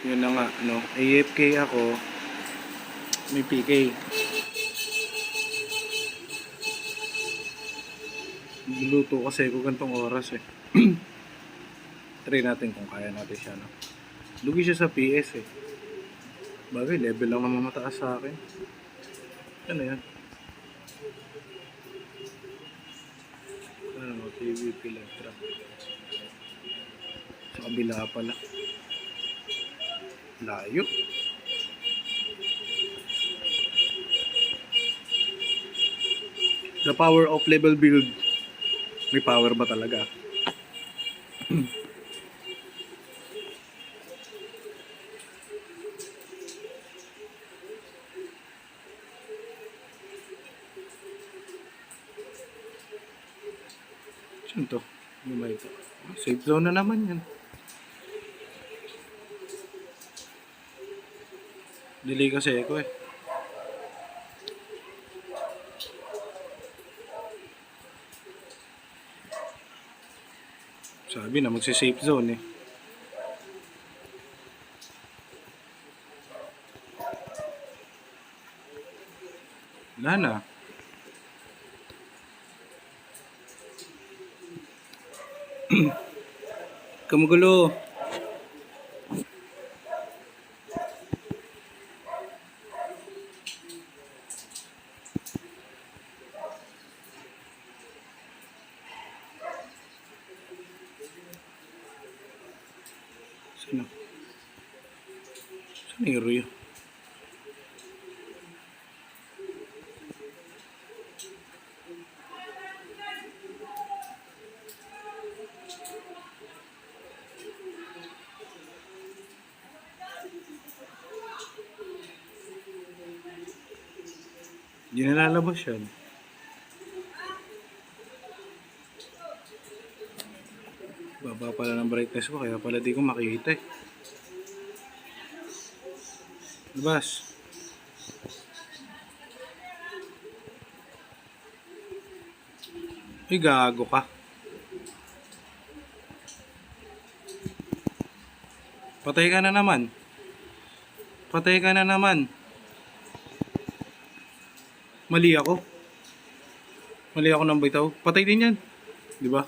Yun na nga, no? AFK ako, may PK. Luto kasi ako gantong oras eh. Try natin kung kaya natin siya, no? Lugi siya sa PS eh. Bagay, level lang naman mataas sa akin. Ano yan? Ano, PvP live trap. Sa kabila pala. Layo. The power of level build. May power ba talaga? Saan to? Ano ba ito? Safe zone na naman yan. Delay kasi ako eh. Sabi na magsi-safe zone eh. Wala na. Kamugulo. Sino? Saan yung Rio? Hindi na lalabas yan. Baba pala ng brightness ko kaya pala di ko makikita eh. Labas. Ay gago ka. Patay ka na naman. Patay ka na naman. Mali ako. Mali ako ng bitaw. Patay din yan. Di ba?